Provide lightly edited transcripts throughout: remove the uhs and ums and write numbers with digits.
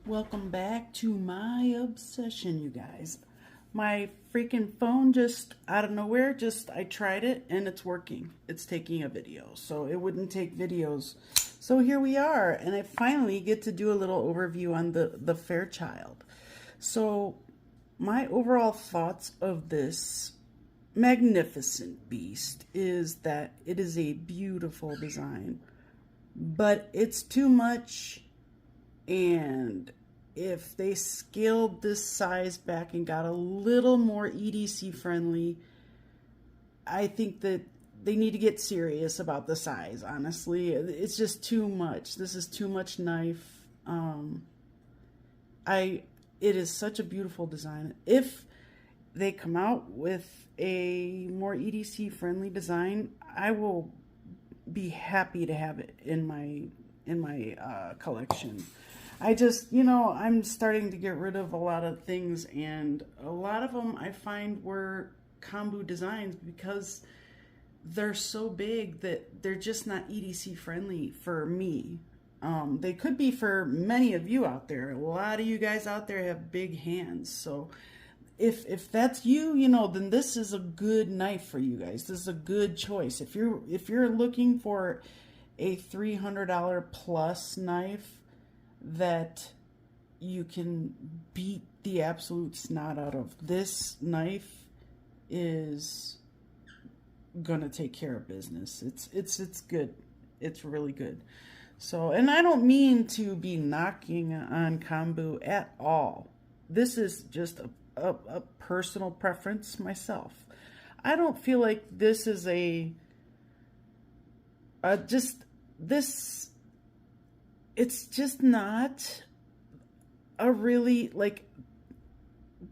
Welcome back to my obsession, you guys. My freaking phone just out of nowhere, I tried it and it's working. It's taking a video, so it wouldn't take videos. So here we are, and I finally get to do a little overview on the Fairchild. So my overall thoughts of this magnificent beast is that it is a beautiful design, but it's too much. And if they scaled this size back and got a little more EDC friendly, I think that they need to get serious about the size. Honestly, it's just too much. This is too much knife. It is such a beautiful design. If they come out with a more EDC friendly design, I will be happy to have it in my collection. I just, I'm starting to get rid of a lot of things, and a lot of them I find were kombu designs because they're so big that they're just not EDC friendly for me. They could be for many of you out there. A lot of you guys out there have big hands, so if that's you, then this is a good knife for you guys. This is a good choice. If you're looking for a $300 plus knife that you can beat the absolute snot out of, this knife is gonna take care of business. It's good. It's really good. So, and I don't mean to be knocking on kombu at all. This is just a personal preference myself. I don't feel like this is it's just not a really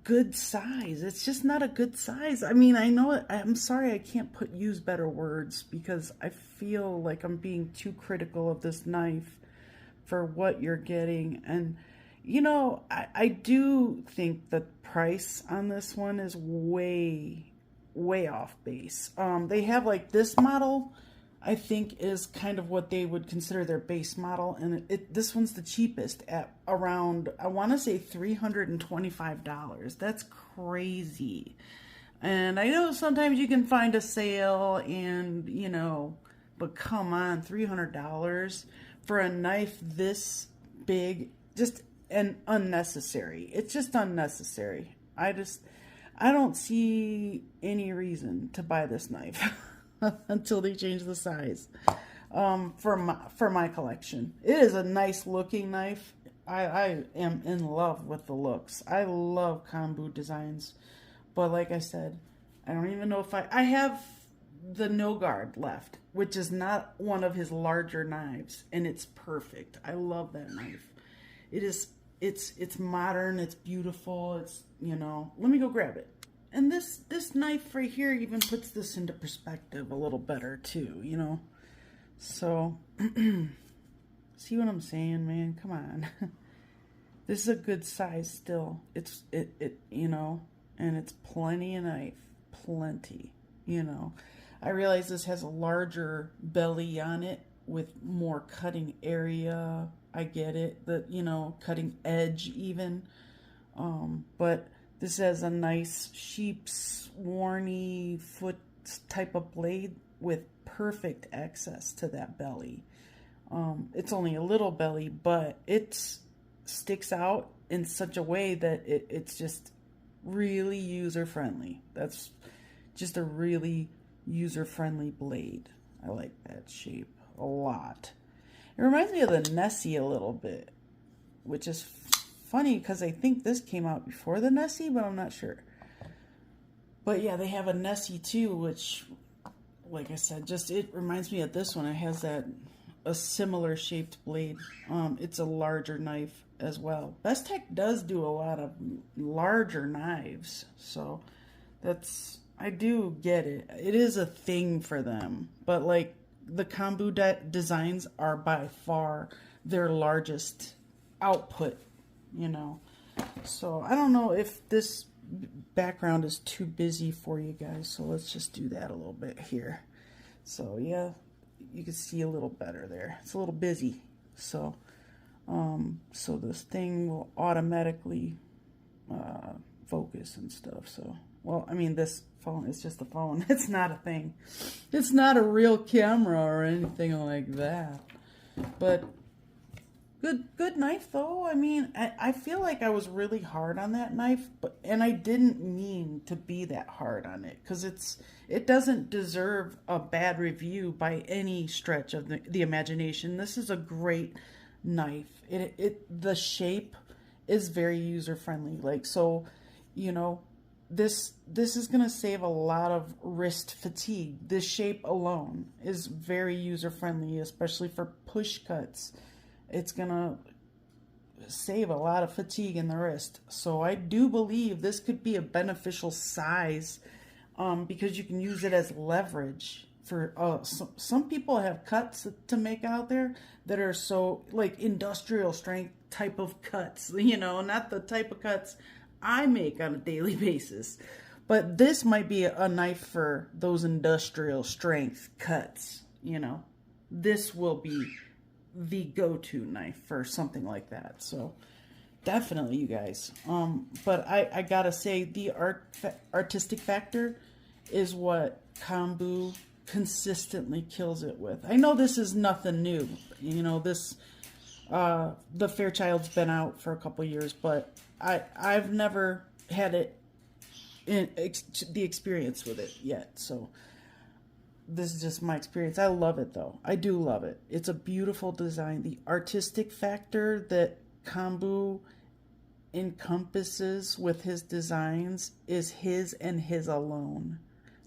good size. It's just not a good size. I mean, I know it, I'm sorry I can't use better words because I feel like I'm being too critical of this knife for what you're getting. And I do think the price on this one is way off base. They have this model, I think, is kind of what they would consider their base model, and this one's the cheapest at around, I want to say, $325. That's crazy. And I know sometimes you can find a sale, and but come on, $300 for a knife this big, just unnecessary. It's just unnecessary. I don't see any reason to buy this knife until they change the size for my collection. It is a nice looking knife. I am in love with the looks. I love kombu designs, but like I said, I don't even know if I have the no guard left, which is not one of his larger knives, and it's perfect. I love that knife. It's modern, it's beautiful, it's, let me go grab it. And this knife right here even puts this into perspective a little better too, So, see what I'm saying, man? Come on. This is a good size still. It's, and it's plenty of knife. Plenty, I realize this has a larger belly on it with more cutting area. I get it. Cutting edge even. But this has a nice sheep's warny foot type of blade with perfect access to that belly. It's only a little belly, but it sticks out in such a way that it's just really user-friendly. That's just a really user-friendly blade. I like that shape a lot. It reminds me of the Nessie a little bit, which is funny because I think this came out before the Nessie, but I'm not sure. But yeah, they have a Nessie too, which, like I said, it reminds me of this one. It has a similar shaped blade. It's a larger knife as well. Bestech does do a lot of larger knives, so I do get it. It is a thing for them, but the kombu designs are by far their largest output. So I don't know if this background is too busy for you guys, so let's just do that a little bit here. So yeah, you can see a little better there. It's a little busy. So So this thing will automatically focus and stuff. So, well, I mean, this phone is just a phone. It's not a thing. It's not a real camera or anything like that. But good knife though. I mean, I feel like I was really hard on that knife, and I didn't mean to be that hard on it, because it doesn't deserve a bad review by any stretch of the imagination. This is a great knife. The shape is very user friendly. Like, so, you know, this is going to save a lot of wrist fatigue. This shape alone is very user friendly, especially for push cuts. It's going to save a lot of fatigue in the wrist. So I do believe this could be a beneficial size, because you can use it as leverage for some people have cuts to make out there that are so like industrial strength type of cuts, you know, not the type of cuts I make on a daily basis. But this might be a knife for those industrial strength cuts, you know. This will be the go-to knife for something like that. So definitely, you guys. But I gotta say, the artistic factor is what Kambu consistently kills it with. I know this is nothing new. You know, this the Fairchild's been out for a couple years, but I've never had it in the experience with it yet. So this is just my experience. I love it though. I do love it. It's a beautiful design. The artistic factor that Kambu encompasses with his designs is his and his alone.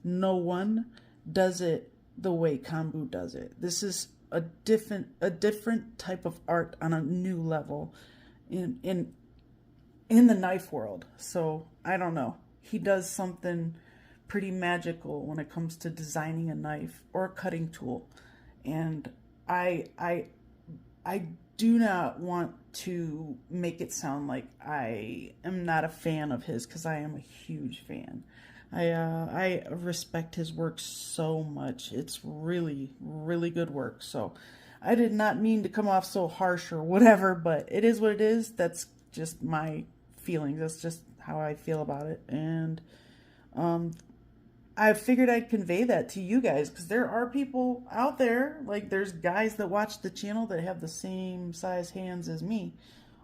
No one does it the way Kambu does it. This is a different type of art on a new level in the knife world. So I don't know. He does something pretty magical when it comes to designing a knife or a cutting tool. And I do not want to make it sound like I am not a fan of his, because I am a huge fan. I respect his work so much. It's really, really good work. So I did not mean to come off so harsh or whatever, but it is what it is. That's just my feelings. That's just how I feel about it. And I figured I'd convey that to you guys, because there are people out there, like there's guys that watch the channel that have the same size hands as me,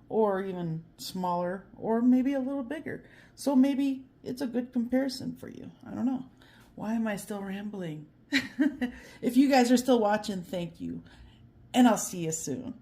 or even smaller, or maybe a little bigger. So maybe it's a good comparison for you. I don't know. Why am I still rambling? If you guys are still watching, thank you. And I'll see you soon.